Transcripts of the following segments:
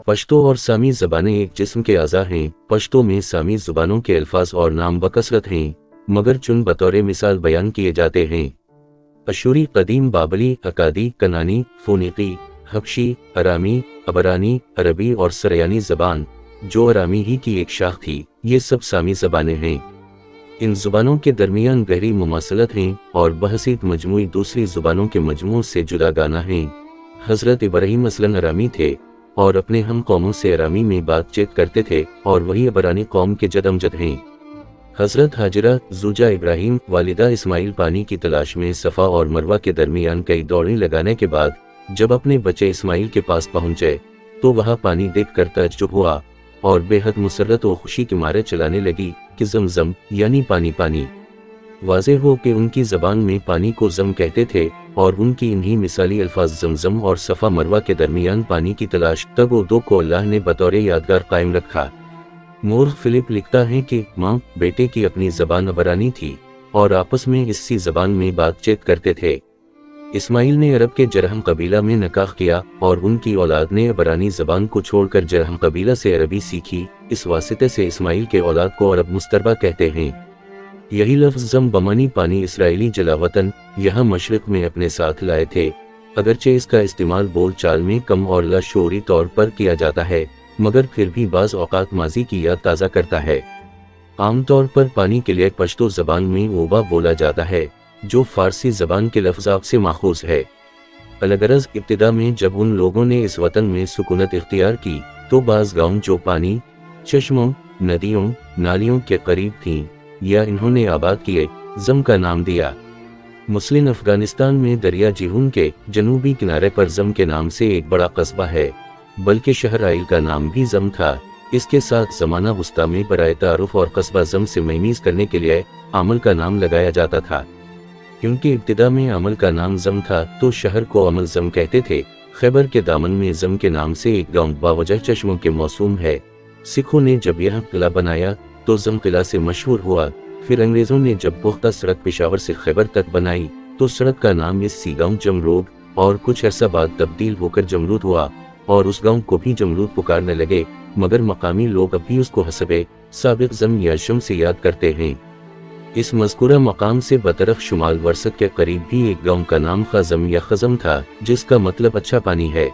पश्तो और सामी ज़बानें एक जिस्म के अज़ा हैं। पश्तो में सामी ज़ुबानों के अल्फाज और नाम बकसरत हैं, मगर चुन बतौर मिसाल बयान किए जाते हैं। अशूरी, कदीम, बाबली, अकादी, कनानी, फ़ोनीकी, हबशी, अरामी, अबरानी, अरबी और सरयानी ज़बान, जो अरामी ही की एक शाख थी, ये सब सामी ज़बानें हैं। इन ज़ुबानों के दरमियान गहरी मुमासलत हैं और बहसीत मजमूई दूसरी ज़ुबानों के मजमू से जुदागाना हैं। हज़रत इब्राहीम असलन अरामी थे और अपने हम कौमों से अरामी में बातचीत करते थे, और वही अबरानी कौम के जद अमजद हैं। हज़रत हाजिरा, ज़ूजा इब्राहीम, वालिदा इस्माइल पानी की तलाश में सफ़ा और मरवा के दरमियान कई दौड़ें लगाने के बाद जब अपने बच्चे इस्माइल के पास पहुँचे तो वहाँ पानी देखकर ताज्जुब हुआ और बेहद मुसर्रत और खुशी के मारे चलाने लगी कि ज़मज़म यानी पानी पानी। वाज़ेह हो कि उनकी ज़बान में पानी को ज़म कहते थे और उनकी इन्हीं मिसाली अल्फाज ज़मज़म और सफ़ा मरवा के दरमियान पानी की तलाश तब दो को अल्लाह ने बतौर यादगार कायम रखा। मोर्ख फिलिप लिखता है कि माँ बेटे की अपनी ज़बान अबरानी थी और आपस में इसी ज़बान में बातचीत करते थे। इस्माइल ने अरब के जरहम कबीला में निकाह किया और उनकी औलाद ने अबरानी ज़बान को छोड़कर जरहम कबीला से अरबी सीखी। इस वास्ते से इस्माइल के औलाद को अरब मुस्तरबा कहते हैं। यही लफ्ज़ ज़म बमानी पानी इसराइली जलावतन यहाँ मशरिक़ में अपने साथ लाए थे। अगरचे इसका इस्तेमाल बोल चाल में कम और लाशूरी तौर पर किया जाता है, मगर फिर भी बाज़ औक़ात माजी की याद ताज़ा करता है। आमतौर पर पानी के लिए पश्तो ज़बान में ओबा बोला जाता है, जो फ़ारसी ज़बान के लफ्ज़ से माखूज़ है। अलगरज़ इब्तिदा में जब उन लोगों ने इस वतन में सुकूनत इख्तियार की तो बाज़ गाँव जो पानी, चश्मों, नदियों, नालियों के करीब थीं या इन्होंने आबाद किए, ज़म का नाम दिया। मुस्लिम अफ़गानिस्तान में दरिया जिहुन के जनूबी किनारे पर ज़म के नाम से एक बड़ा कस्बा है, बल्कि शहर आइल का नाम भी ज़म था। इसके साथ ज़माना वस्ता में बराए तारुफ और कस्बा ज़म से मैमीज़ करने के लिए अमल का नाम लगाया जाता था। क्योंकि इब्तिदा में अमल का नाम ज़म था तो शहर को अमल ज़म कहते थे। खैबर के दामन में ज़म के नाम से एक गाँव बावजह चश्मों के मौसूम है। सिखों ने जब यह किला बनाया तो ज़म किला से मशहूर हुआ। फिर अंग्रेज़ों ने जब पुख्ता सड़क पेशावर से खैबर तक बनाई तो सड़क का नाम इसी गाँव जमरूद और कुछ अर्सा बाद तब्दील होकर जमरूद हुआ और उस गाँव को भी जमरूद पुकारने लगे, मगर मकामी लोग अभी उसको हसबे साबिक़ ज़म या शम से याद करते हैं। इस मज़कूरा मकाम से बतरफ शुमाल वर्सत के करीब भी एक गाँव का नाम ख़ज़म या ख़ज़म था, जिसका मतलब अच्छा पानी है।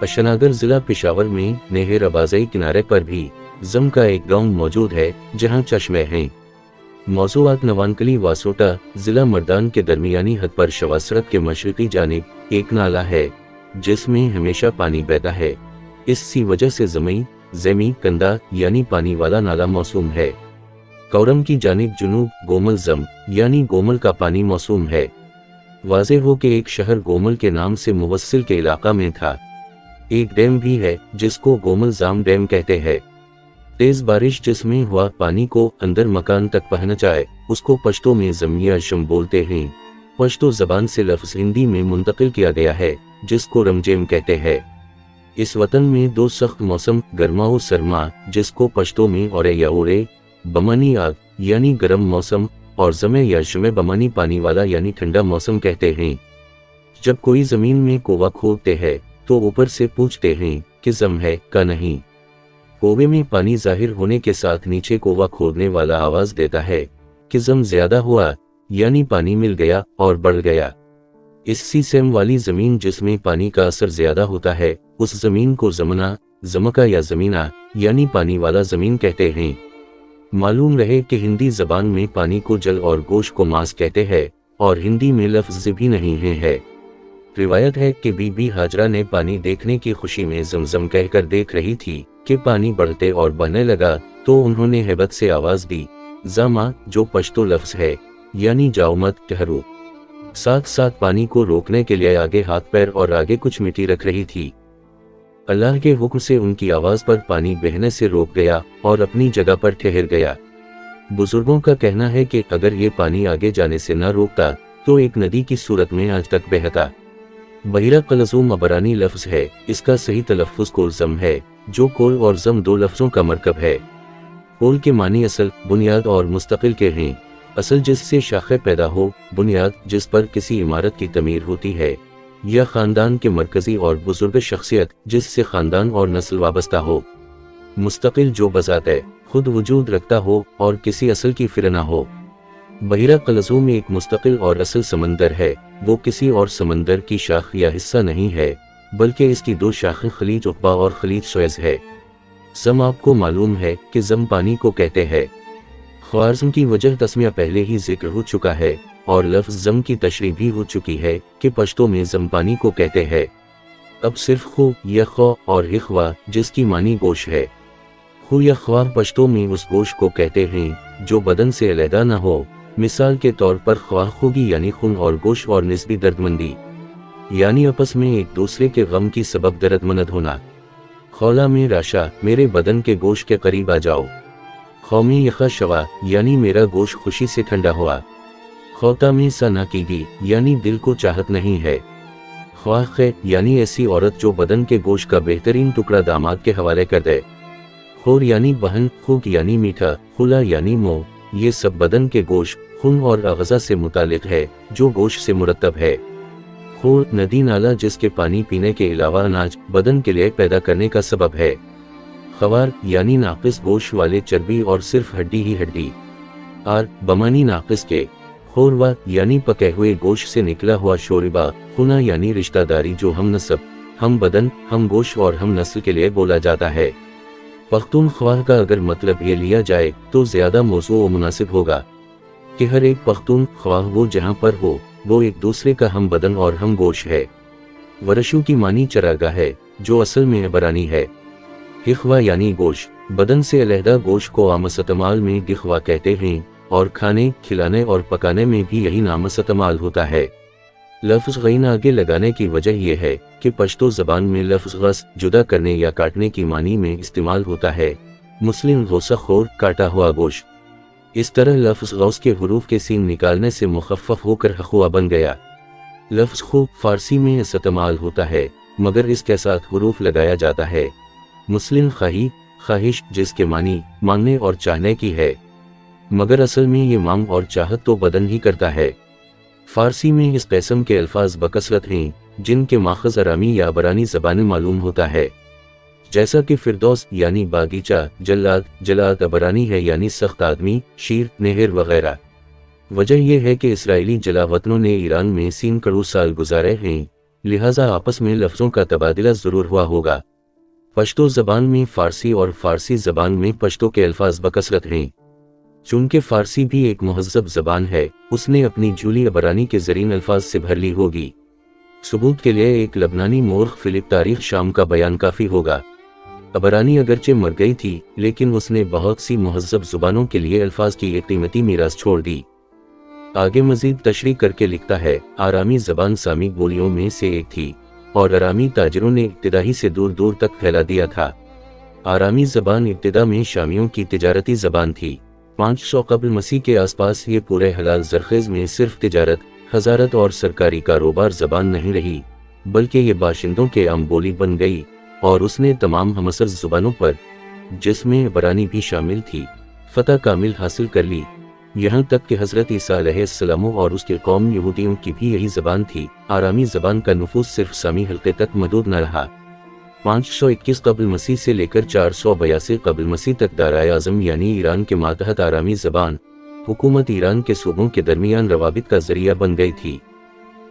अशनागर ज़िला पेशावर में नहर अबाज़ई किनारे पर भी ज़म का एक गाँव मौजूद है जहाँ चश्मे हैं। मौज़ूआत नवानकली वासोटा ज़िला मर्दान के दरमियानी हद पर शवा सड़क के मशरक़ी जानिब एक नाला है जिसमें हमेशा पानी बहता है। इसी वजह से ज़मी कंदा यानी पानी वाला नाला मौसूम है। कौरम की जानिब जुनूब गोमल ज़म यानी गोमल का पानी मौसूम है। वाज़ेह हो कि एक शहर गोमल के नाम से मुवस्सिल के इलाका में था। एक डैम भी है जिसको गोमल जाम डैम कहते हैं। तेज़ बारिश जिसमें हुआ पानी को अंदर मकान तक पहुंचाए उसको पश्तो में ज़म या शम बोलते हैं। पश्तो ज़बान से लफ्ज़ हिंदी में मुंतकिल किया गया है जिसको रमजेम कहते हैं। इस वतन में दो सख्त मौसम गर्मा और सरमा, जिसको पश्तो में औरे या ओरे बमानी आग यानी गर्म मौसम और ज़मे या शमे बमानी पानी वाला यानी ठंडा मौसम कहते हैं। जब कोई ज़मीन में कोवा खोदते हैं तो ऊपर से पूछते हैं कि ज़म है का नहीं। कोवे में पानी ज़ाहिर होने के साथ नीचे कोवा खोदने वाला आवाज़ देता है कि ज़म ज़्यादा हुआ यानी पानी मिल गया और बढ़ गया। इसी सेम वाली ज़मीन जिसमें पानी का असर ज़्यादा होता है उस ज़मीन को ज़मना, ज़मका या ज़मीना यानी पानी वाला ज़मीन कहते हैं। मालूम रहे कि हिंदी ज़बान में पानी को जल और गोश्त को मांस कहते हैं और हिंदी में लफ्ज़ भी नहीं है। रिवायत है कि बीबी हाजरा ने पानी देखने की खुशी में ज़मज़म कहकर देख रही थी कि पानी बढ़ते और बहने लगा तो उन्होंने हैबत से आवाज़ दी ज़मा, जो पश्तो लफ्ज़ है यानी जाओ मत ठहरो। साथ साथ पानी को रोकने के लिए आगे हाथ पैर और आगे कुछ मिट्टी रख रही थी। अल्लाह के हुक्म से उनकी आवाज़ पर पानी बहने से रोक गया और अपनी जगह पर ठहर गया। बुजुर्गों का कहना है कि अगर ये पानी आगे जाने से न रोकता तो एक नदी की सूरत में आज तक बहता। बहिरा कलज़ूम अबरानी लफ्ज़ है, इसका सही तलफ़्फ़ुज़ कोलज़म है, जो कोल और ज़म दो लफ्ज़ों का मरकब है। कोल के मानी असल, बुनियाद और मुस्तकिल के हैं। असल जिससे शाखे पैदा हो, बुनियाद जिस पर किसी इमारत की तमीर होती है। یا خاندان کے مرکزی اور بزرگ شخصیت جس سے خاندان اور نسل وابستہ ہو، مستقل جو بذات خود وجود رکھتا ہو اور کسی اصل کی فکر نہ ہو۔ بحیرہ قلزم میں ایک مستقل اور اصل سمندر ہے، وہ کسی اور سمندر کی شاخ یا حصہ نہیں ہے، بلکہ اس کی دو شاخیں خلیج عقبہ اور خلیج سویز ہے۔ زم آپ کو معلوم ہے کہ زم پانی کو کہتے ہیں۔ خوارزم کی وجہ تسمیہ پہلے ہی ذکر ہو چکا ہے اور لفظ زم کی تشریح بھی ہو چکی ہے کہ پشتو میں زم پانی کو کہتے ہیں۔ اب صرف خو یا خو اور ہخوا جس کی معنی گوشت ہے۔ خو یا خوا پشتو میں اس گوشت کو کہتے ہیں جو بدن سے علیحدہ نہ ہو، مثال کے طور پر خواہ خوگی یعنی خون اور گوشت اور نسبی دردمندی، یعنی آپس میں ایک دوسرے کے غم کی سبب دردمند ہونا۔ خولا میں راشا میرے بدن کے گوشت کے قریب آ جاؤ۔ خومی یخا شوا یعنی میرا گوشت خوشی سے ٹھنڈا ہوا۔ خوتا میں سا نہ کیگی یعنی دل کو چاہت نہیں ہے۔ خواہ خے یعنی ایسی عورت جو بدن کے گوشت کا بہترین ٹکڑا داماد کے حوالے کر دے۔ خور یعنی بہن، خوک یعنی میٹھا، خلا یعنی منہ، یہ سب بدن کے گوشت، خون اور اغذا سے متعلق ہے جو گوشت سے مرتب ہے۔ خور ندی نالا جس کے پانی پینے کے علاوہ اناج بدن کے لیے پیدا کرنے کا سبب ہے۔ خوار یعنی ناقص گوشت والے چربی اور صرف ہڈی ہی ہڈی۔ آر بمانی ناقص کے۔ خوروا یعنی پکے ہوئے گوشت سے نکلا ہوا شوربہ۔ خنا یعنی رشتہ داری جو ہم نسب، ہم بدن، ہم گوشت اور ہم نسل کے لیے بولا جاتا ہے۔ پختونخوا کا اگر مطلب یہ لیا جائے تو زیادہ موزوں و مناسب ہوگا کہ ہر ایک پختون خواہ وہ جہاں پر ہو وہ ایک دوسرے کا ہم بدن اور ہم گوشت ہے۔ ورشو کی معنی چراگاہ ہے جو اصل میں عبرانی ہے۔ ہخوا یعنی گوشت، بدن سے علیحدہ گوشت کو عام استعمال میں گخوا کہتے ہیں اور کھانے، کھلانے اور پکانے میں بھی یہی نام استعمال ہوتا ہے۔ لفظ غین آگے لگانے کی وجہ یہ ہے کہ پشتو زبان میں لفظ غص جدا کرنے یا کاٹنے کی معنی میں استعمال ہوتا ہے، مثلاً غوثہ خور کاٹا ہوا گوشت۔ اس طرح لفظ غوث کے حروف کے سین نکالنے سے مخفف ہو کر حخوا بن گیا۔ لفظ خو فارسی میں استعمال ہوتا ہے مگر اس کے ساتھ حروف لگایا جاتا ہے، مثلاً خواہی، خواہش جس کے معنی مانگنے اور چاہنے کی ہے، مگر اصل میں یہ مانگ اور چاہت تو بدن ہی کرتا ہے۔ فارسی میں اس قسم کے الفاظ بکثرت ہیں جن کے ماخذ ارامی یا عبرانی زبانیں معلوم ہوتا ہے، جیسا کہ فردوس یعنی باغیچہ، جلاد، جلاد عبرانی ہے یعنی سخت آدمی، شیر، نہر وغیرہ۔ وجہ یہ ہے کہ اسرائیلی جلا وطنوں نے ایران میں 3 کروڑ سال گزارے ہیں، لہٰذا آپس میں لفظوں کا تبادلہ ضرور ہوا ہوگا۔ پشتو زبان میں فارسی اور فارسی زبان میں پشتو کے الفاظ بکثرت ہیں۔ چونکہ فارسی بھی ایک مہذب زبان ہے، اس نے اپنی جولی عبرانی کے زرین الفاظ سے بھر لی ہوگی۔ ثبوت کے لیے ایک لبنانی مورخ فلپ تاریخ شام کا بیان کافی ہوگا۔ عبرانی اگرچہ مر گئی تھی لیکن اس نے بہت سی مہذب زبانوں کے لیے الفاظ کی ایک قیمتی میراث چھوڑ دی۔ آگے مزید تشریح کر کے لکھتا ہے، آرامی زبان سامی بولیوں میں سے ایک تھی اور آرامی تاجروں نے ابتدائی سے دور دور تک پھیلا دیا تھا۔ آرامی زبان ابتدا میں شامیوں کی تجارتی زبان تھی۔ 500 قبل مسیح کے آس پاس یہ پورے حلال زرخیز میں صرف تجارت، حضارت اور سرکاری کاروبار زبان نہیں رہی، بلکہ یہ باشندوں کے عام بولی بن گئی اور اس نے تمام ہمعصر زبانوں پر، جس میں عبرانی بھی شامل تھی، فتح کامل حاصل کر لی، یہاں تک کہ حضرت عیسیٰ علیہ السلام اور اس کے قوم یہودیوں کی بھی یہی زبان تھی۔ آرامی زبان کا نفوذ صرف سامی حلقے تک محدود نہ رہا۔ 521 قبل مسیح سے لے کر 482 قبل مسیح تک دارائے اعظم یعنی ایران کے ماتحت آرامی زبان حکومت ایران کے صوبوں کے درمیان روابط کا ذریعہ بن گئی تھی۔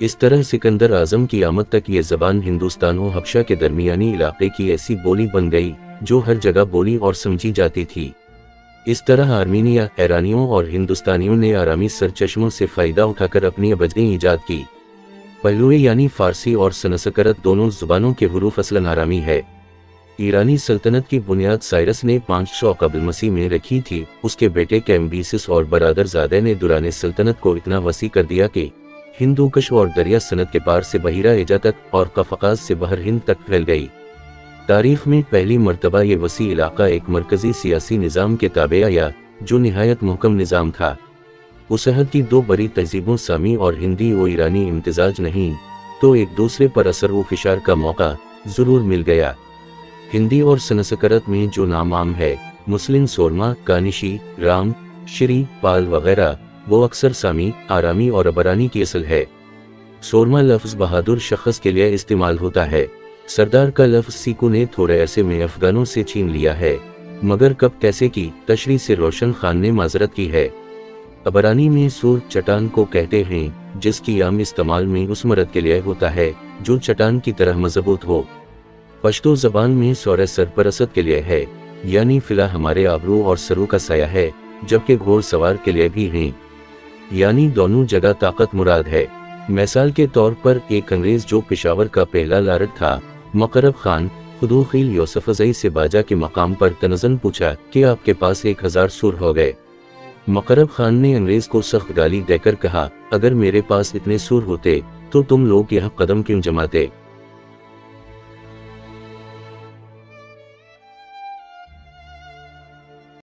اس طرح سکندر اعظم کی آمد تک یہ زبان ہندوستان و حبشہ کے درمیانی علاقے کی ایسی بولی بن گئی جو ہر جگہ بولی اور سمجھی جاتی تھی۔ اس طرح آرمینیا، ایرانیوں اور ہندوستانیوں نے آرامی سرچشموں سے فائدہ اٹھا کر اپنی ابجدیں ایجاد کی۔ پہلوئے یعنی فارسی اور سنسکرت دونوں زبانوں کے حروف اصلاً آرامی ہے۔ ایرانی سلطنت کی بنیاد سائرس نے 500 قبل مسیح میں رکھی تھی۔ اس کے بیٹے کیمبیسس اور برادر زادے نے دوران سلطنت کو اتنا وسیع کر دیا کہ ہندو کش اور دریا سند کے پار سے بحیرہ ایجا تک اور قفقاز سے بحر ہند تک پھیل گئی۔ تاریخ میں پہلی مرتبہ یہ وسیع علاقہ ایک مرکزی سیاسی نظام کے تابع آیا جو نہایت محکم نظام تھا۔ اس عہد کی 2 بڑی تہذیبوں سامی اور ہندی و ایرانی امتزاج نہیں تو ایک دوسرے پر اثر و فشار کا موقع ضرور مل گیا۔ ہندی اور سنسکرت میں جو نام عام ہے، مثلاً سورما، کانشی، رام، شری، پال وغیرہ، وہ اکثر سامی، آرامی اور عبرانی کی اصل ہے۔ सोरमा लफ्ज बहादुर शख्स के लिए इस्तेमाल होता है। सरदार का लफ्ज सीकू ने थोड़े अरसे में अफगानों से छीन लिया है, मगर कब कैसे की तशरीह से रोशन खान ने माजरत की है। अबरानी में सूर चट्टान को कहते हैं, जिसकी आम इस्तेमाल में उस मर्द के लिए होता है जो चट्टान की तरह मजबूत हो। पश्तो जबान में सौर सरपरसत के लिए है, यानी फिला हमारे आबरू और सरू का साया है, जबकि घोड़ सवार के लिए भी हैं, यानी दोनों जगह ताकत मुराद है। मिसाल के तौर पर एक अंग्रेज जो पेशावर का पहला लारड था, मकरब खान, खुदूखील यूसुफजई से बाजा के मकाम पर तनज़न पूछा कि आपके पास 1000 सूर हो गए। मकरब खान ने अंग्रेज को सख्त गाली देकर कहा, अगर मेरे पास इतने सूर होते तो तुम लोग यहाँ कदम क्यों जमाते।